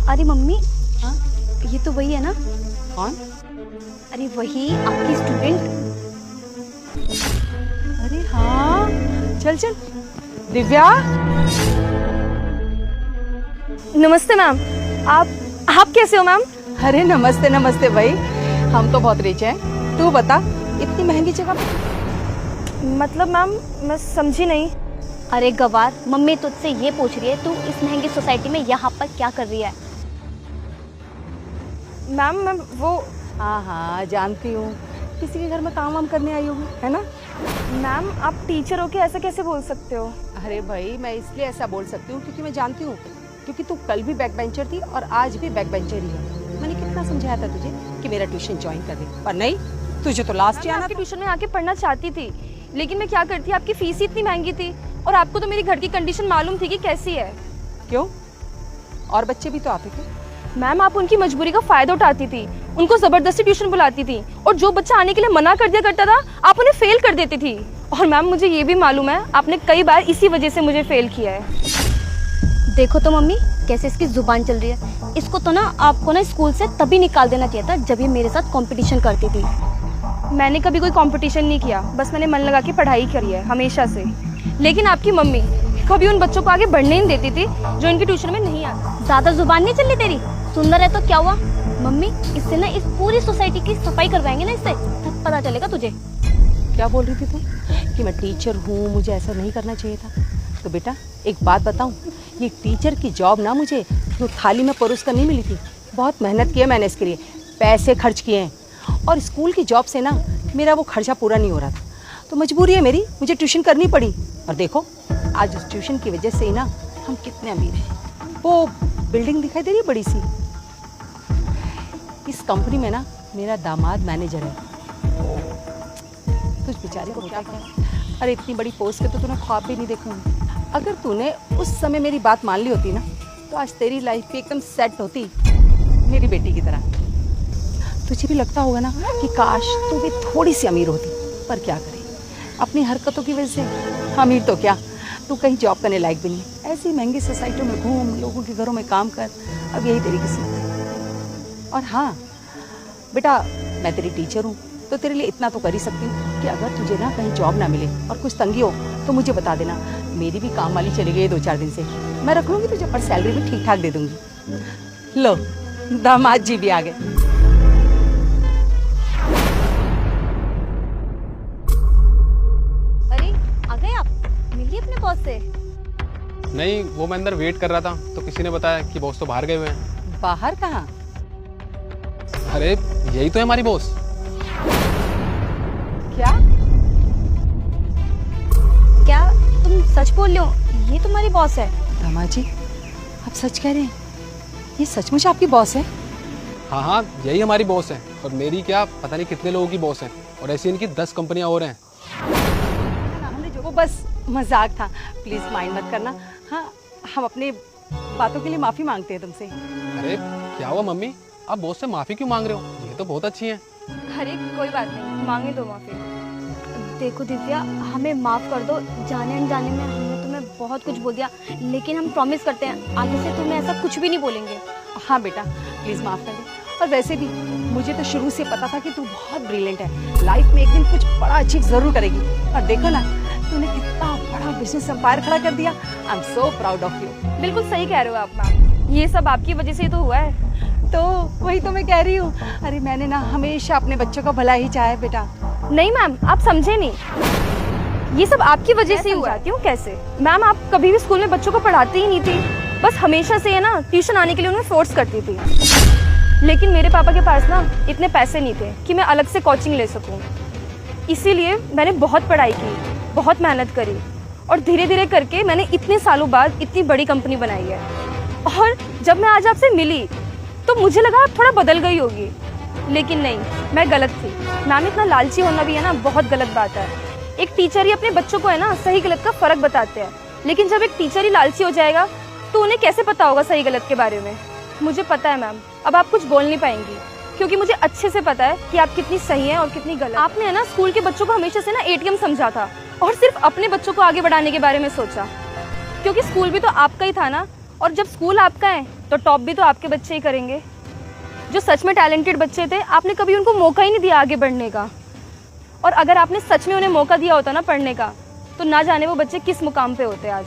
अरे मम्मी, हाँ? ये तो वही है ना? कौन? अरे वही आपकी स्टूडेंट। अरे हाँ, चल चल। दिव्या। नमस्ते मैम। आप कैसे हो मैम? अरे नमस्ते नमस्ते भाई, हम तो बहुत रिच हैं। तू बता, इतनी महंगी जगह पे? मतलब मैम, मैं समझी नहीं। अरे गवार, मम्मी तुझसे ये पूछ रही है तू इस महंगी सोसाइटी में यहाँ पर क्या कर रही है? मैम मैं वो हाँ हाँ जानती हूँ, किसी के घर में काम वाम करने आई होगी, है ना? मैम आप टीचर हो के ऐसा कैसे बोल सकते हो? अरे भाई, मैं इसलिए ऐसा बोल सकती हूँ क्योंकि मैं जानती हूँ, क्योंकि तू कल भी बैक बेंचर थी और आज भी बैक बेंचर ही है। मैंने कितना समझाया था तुझे कि मेरा ट्यूशन ज्वाइन कर दे, पर नहीं, तुझे तो लास्ट ईयर आपके ट्यूशन में आके पढ़ना चाहती थी, लेकिन मैं क्या करती, आपकी फीस ही इतनी महंगी थी और आपको तो मेरी घर की कंडीशन मालूम थी कि कैसी है। क्यों? और बच्चे भी तो आते थे। मैम आप उनकी मजबूरी का फायदा उठाती थी, उनको जबरदस्ती ट्यूशन बुलाती थी और जो बच्चा आने के लिए मना कर दिया करता था आप उन्हें फेल कर देती थी। और मैम मुझे ये भी मालूम है आपने कई बार इसी वजह से मुझे फेल किया है। देखो तो मम्मी कैसे इसकी जुबान चल रही है। इसको तो ना आपको ना स्कूल से तभी निकाल देना चाहिए था जब ये मेरे साथ कंपटीशन करती थी। मैंने कभी कोई कंपटीशन नहीं किया, बस मैंने मन लगा के पढ़ाई करी है हमेशा से। लेकिन आपकी मम्मी कभी उन बच्चों को आगे बढ़ने नहीं देती थी जो इनके ट्यूशन में नहीं आते। ज्यादा जुबान नहीं चली तेरी। सुंदर है तो क्या हुआ मम्मी, इससे ना इस पूरी सोसाइटी की सफाई करवाएंगे ना, इससे तब पता चलेगा तुझे। क्या बोल रही थी तुम कि मैं टीचर हूँ, मुझे ऐसा नहीं करना चाहिए था? तो बेटा एक बात बताऊँ, ये टीचर की जॉब ना मुझे तो थाली में परोस कर नहीं मिली थी। बहुत मेहनत की है मैंने इसके लिए, पैसे खर्च किए हैं, और स्कूल की जॉब से ना मेरा वो खर्चा पूरा नहीं हो रहा था, तो मजबूरी है मेरी, मुझे ट्यूशन करनी पड़ी। और देखो आज उस ट्यूशन की वजह से ही ना हम कितने अमीर हैं। वो बिल्डिंग दिखाई दे रही है बड़ी सी, इस कंपनी में ना मेरा दामाद मैनेजर है। तुझ बेचारे को क्या क्या, अरे इतनी बड़ी पोस्ट पे तो तूने ख्वाब भी नहीं देखा होगा। अगर तूने उस समय मेरी बात मान ली होती ना तो आज तेरी लाइफ भी एकदम सेट होती मेरी बेटी की तरह। तुझे भी लगता होगा ना कि काश तू भी थोड़ी सी अमीर होती, पर क्या करे, अपनी हरकतों की वजह से अमीर तो क्या, तू कहीं जॉब करने लायक भी नहीं। ऐसी महंगी सोसाइटियों में घूम, लोगों के घरों में काम कर, अब यही तेरी किस्मत है। और हाँ बेटा, मैं तेरी टीचर हूँ तो तेरे लिए इतना तो कर ही सकती हूँ कि अगर तुझे ना कहीं जॉब ना मिले और कुछ तंगी हो तो मुझे बता देना। मेरी भी काम वाली चली गई 2-4 दिन से, मैं रख लूँगी तुझे, पर सैलरी भी ठीक ठाक दे दूँगी। लो दामाद जी भी आ गए। अरे आ गए आप, मिलिए अपने बॉस से। नहीं, वो मैं अंदर वेट कर रहा था तो किसी ने बताया कि बॉस तो बाहर गए हुए हैं। बाहर कहाँ? अरे यही तो है हमारी बॉस। क्या? क्या तुम सच बोल रहे हो? ये तुम्हारी बॉस है? दामाद जी आप सच कह रहे हैं? ये सचमुच आपकी बॉस है? हाँ हाँ, यही हमारी बॉस है, और मेरी क्या पता नहीं कितने लोगों की बॉस है, और ऐसी इनकी 10 कंपनियां और हैं। वो बस मजाक था, प्लीज माइंड मत करना। हाँ, हम अपने बातों के लिए माफी मांगते हैं तुमसे। अरे क्या हुआ मम्मी, आप बॉस से माफी क्यों मांग रहे हो? ये तो बहुत अच्छी है। अरे कोई बात नहीं, मांगे दो माफी। देखो दिव्या, हमें माफ कर दो, जाने अनजाने में हमने तुम्हें बहुत कुछ बोल दिया, लेकिन हम प्रॉमिस करते हैं आगे से तुम्हें ऐसा कुछ भी नहीं बोलेंगे। हाँ बेटा प्लीज माफ कर दे। और वैसे भी मुझे तो शुरू से पता था कि तू बहुत ब्रिलियंट है, लाइफ में एक दिन कुछ बड़ा अचीव जरूर करेगी। और देखो ना तूने कितना बड़ा बिजनेस एम्पायर खड़ा कर दिया। I am so proud of you. बिल्कुल सही कह रहे हो आप मैम, ये सब आपकी वजह से ही तो हुआ है। तो वही तो मैं कह रही हूँ, अरे मैंने ना हमेशा अपने बच्चों का भला ही चाहा है बेटा। नहीं मैम, आप समझे नहीं, ये सब आपकी वजह से हुआ। क्यों कैसे? मैम आप कभी भी स्कूल में बच्चों को पढ़ाती ही नहीं थी, बस हमेशा से है ना ट्यूशन आने के लिए उन्हें फोर्स करती थी। लेकिन मेरे पापा के पास ना इतने पैसे नहीं थे कि मैं अलग से कोचिंग ले सकूं, इसीलिए मैंने बहुत पढ़ाई की, बहुत मेहनत करी, और धीरे धीरे करके मैंने इतने सालों बाद इतनी बड़ी कंपनी बनाई है। और जब मैं आज आपसे मिली तो मुझे लगा आप थोड़ा बदल गई होगी, लेकिन नहीं, मैं गलत थी। मैम इतना लालची होना भी है ना बहुत गलत बात है। एक टीचर ही अपने बच्चों को है ना सही गलत का फर्क बताते हैं, लेकिन जब एक टीचर ही लालची हो जाएगा तो उन्हें कैसे पता होगा सही गलत के बारे में। मुझे पता है मैम, अब आप कुछ बोल नहीं पाएंगी, क्योंकि मुझे अच्छे से पता है कि आप कितनी सही हैं और कितनी गलत। आपने है ना स्कूल के बच्चों को हमेशा से ना एटीएम समझा था और सिर्फ अपने बच्चों को आगे बढ़ाने के बारे में सोचा, क्योंकि स्कूल भी तो आपका ही था ना, और जब स्कूल आपका है तो टॉप भी तो आपके बच्चे ही करेंगे। जो सच में टैलेंटेड बच्चे थे, आपने कभी उनको मौका ही नहीं दिया आगे बढ़ने का। और अगर आपने सच में उन्हें मौका दिया होता ना पढ़ने का, तो ना जाने वो बच्चे किस मुकाम पे होते आज।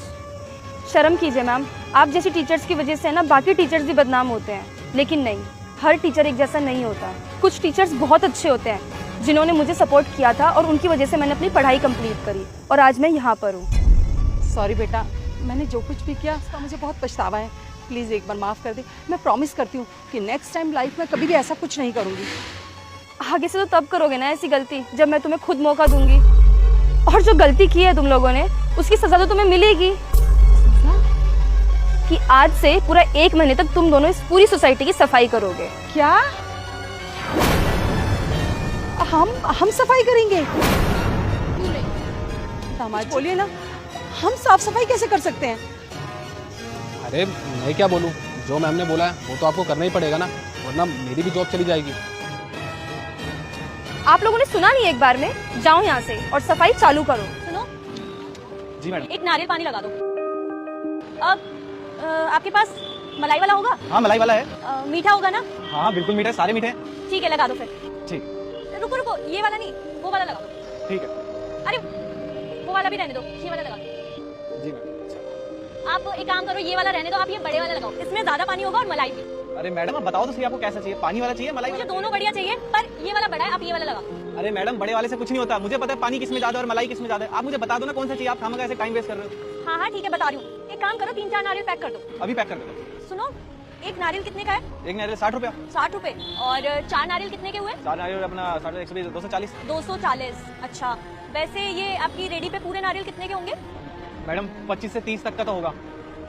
शर्म कीजिए मैम, आप जैसी टीचर्स की वजह से ना बाकी टीचर्स भी बदनाम होते हैं। लेकिन नहीं, हर टीचर एक जैसा नहीं होता। कुछ टीचर्स बहुत अच्छे होते हैं जिन्होंने मुझे सपोर्ट किया था और उनकी वजह से मैंने अपनी पढ़ाई कंप्लीट करी और आज मैं यहाँ पर हूँ। सॉरी बेटा, मैंने जो कुछ भी किया उसका मुझे बहुत पछतावा है। प्लीज़ एक बार माफ़ कर दे। मैं प्रॉमिस करती हूँ कि नेक्स्ट टाइम लाइफ में कभी भी ऐसा कुछ नहीं करूँगी। आगे से तो तब करोगे ना ऐसी गलती जब मैं तुम्हें खुद मौका दूंगी। और जो गलती की है तुम लोगों ने, उसकी सज़ा तो तुम्हें मिलेगी। कि आज से पूरा 1 महीने तक तुम दोनों इस पूरी सोसाइटी की सफाई करोगे। क्या हम सफाई करेंगे? दामाद बोलिए ना, हम साफ सफाई कैसे कर सकते हैं? अरे मैं क्या बोलूँ, जो मैम ने बोला है वो तो आपको करना ही पड़ेगा ना, वरना मेरी भी जॉब चली जाएगी। आप लोगों ने सुना नहीं एक बार में? जाओ यहाँ से और सफाई चालू करो। सुनो, जी मैडम। एक नारियल पानी लगा दो। अब आपके पास मलाई वाला होगा? हाँ मलाई वाला है। मीठा होगा ना? हाँ बिल्कुल मीठा है, सारे मीठे हैं। ठीक है, लगा दो फिर। ठीक। रुको रुको, ये वाला नहीं, वो वाला लगा दो। ठीक है। अरे वो वाला भी रहने दो, ये वाला लगा दो। जी मैडम। आप एक काम करो, ये वाला रहने दो, आप ये बड़े वाला लगाओ, इसमें ज्यादा पानी होगा और मलाई भी। अरे मैडम आप बताओ तो सही, आपको कैसा चाहिए? पानी वाला चाहिए, मलाई मुझे वाला? दोनों बढ़िया चाहिए, पर ये वाला बड़ा है, आप ये वाला लगाओ। अरे मैडम बड़े वाले से कुछ नहीं होता, मुझे पता है पानी किसमें ज्यादा और मलाई किसमें ज्यादा है। आप मुझे बता दो ना कौन सा चाहिए, आप खामखा ऐसे टाइम वेस्ट कर रहे हो। हाँ हाँ ठीक है, बता रही हूँ। एक काम करो, 3-4 नारियल पैक कर दो। अभी पैक कर दो। सुनो, एक नारियल कितने का है? एक नारियल 60 रुपया। 60 रुपए। और 4 नारियल कितने के हुए? 4 नारियल अपना 120, 240। 240। अच्छा, वैसे ये आपकी रेडी पे पूरे नारियल कितने के होंगे? मैडम 25 से 30 तक का तो होगा।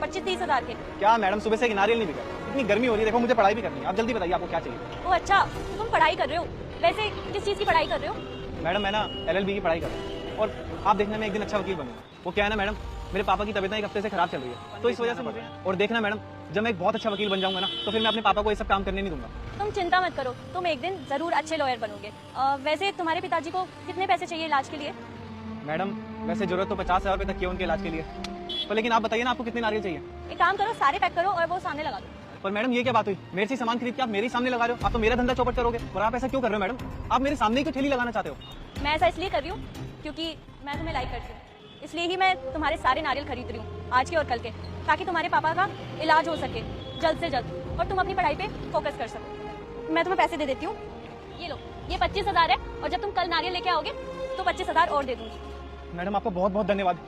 25-30 हजार के। क्या मैडम सुबह से एक नारियल नहीं बिका? इतनी गर्मी हो रही है, देखो मुझे पढ़ाई भी करनी है। आप जल्दी बताइए आपको क्या चाहिए। ओ अच्छा, तो तुम पढ़ाई कर रहे हो। वैसे किस चीज़ की पढ़ाई कर रहे हो? मैडम मैं ना LLB की पढ़ाई कर रहा हूँ और आप देखना मैं एक दिन अच्छा वकील बनूंगा। वो क्या है ना मैडम, मेरे पापा की तबीयत ना 1 हफ्ते से खराब चल रही है, तो इस वजह से मुझे, और देखना मैडम जब मैं एक बहुत अच्छा वकील बन जाऊंगा ना, तो फिर मैं अपने पापा को ये सब काम करने नहीं दूंगा। तुम चिंता मत करो, तुम एक दिन जरूर अच्छे लॉयर बनोगे। वैसे तुम्हारे पिताजी को कितने पैसे चाहिए इलाज के लिए? मैडम वैसे जरूरत तो 50,000 रुपये तक की है उनके इलाज के लिए, पर लेकिन आप बताइए ना आपको कितने नारियल चाहिए? एक काम करो, सारे पैक करो और वो सामने लगा दो। पर मैडम ये क्या बात हुई? मेरे से सामान खरीद के आप मेरे ही सामने लगा रहे हो। आप तो मेरा धंधा चौपट करोगे, और आप ऐसा क्यों कर रहे हो मैडम? आप मेरे सामने ही क्यों ठेली लगाना चाहते हो? मैं ऐसा इसलिए कर रही हूँ क्योंकि मैं तुम्हें लाइक करती हूँ, इसलिए ही मैं तुम्हारे सारे नारियल खरीद रही हूँ आज के और कल के, ताकि तुम्हारे पापा का इलाज हो सके जल्द से जल्द और तुम अपनी पढ़ाई पे फोकस कर सको। मैं तुम्हें पैसे दे देती हूँ, ये लो, ये 25,000 है, और जब तुम कल नारियल लेके आओगे तो 25,000 और दे दूँगी। मैडम आपका बहुत बहुत धन्यवाद।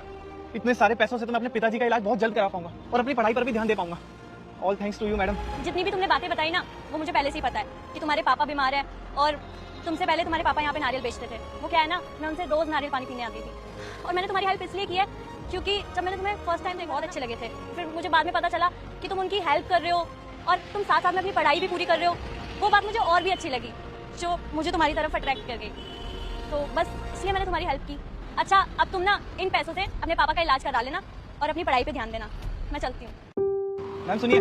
इतने सारे पैसों से तो मैं अपने पिताजी का इलाज बहुत जल्द करा पाऊंगा और अपनी पढ़ाई पर भी ध्यान दे पाऊंगा। All thanks to you madam. जितनी भी तुमने बातें बताई ना, वो मुझे पहले से ही पता है कि तुम्हारे पापा बीमार है, और तुमसे पहले तुम्हारे पापा यहाँ पे नारियल बेचते थे। वो क्या है ना, मैं उनसे रोज नारियल पानी पीने आती थी, और मैंने तुम्हारी हेल्प इसलिए की है क्योंकि जब मैंने तुम्हें फर्स्ट टाइम देखे बहुत अच्छे लगे थे। फिर मुझे बाद में पता चला कि तुम उनकी हेल्प कर रहे हो और तुम साथ साथ में अपनी पढ़ाई भी पूरी कर रहे हो। वो बात मुझे और भी अच्छी लगी, जो मुझे तुम्हारी तरफ अट्रैक्ट कर गई, तो बस इसलिए मैंने तुम्हारी हेल्प की। अच्छा, अब तुम ना इन पैसों से अपने पापा का इलाज करा लेना और अपनी पढ़ाई पे ध्यान देना। मैं चलती हूँ। मैम सुनिए।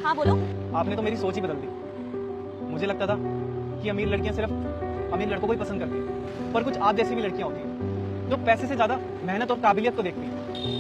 हाँ बोलो। आपने तो मेरी सोच ही बदल दी। मुझे लगता था कि अमीर लड़कियां सिर्फ अमीर लड़कों को ही पसंद करती हैं, पर कुछ आप जैसी भी लड़कियां होती हैं जो पैसे से ज्यादा मेहनत और काबिलियत को देखती हैं।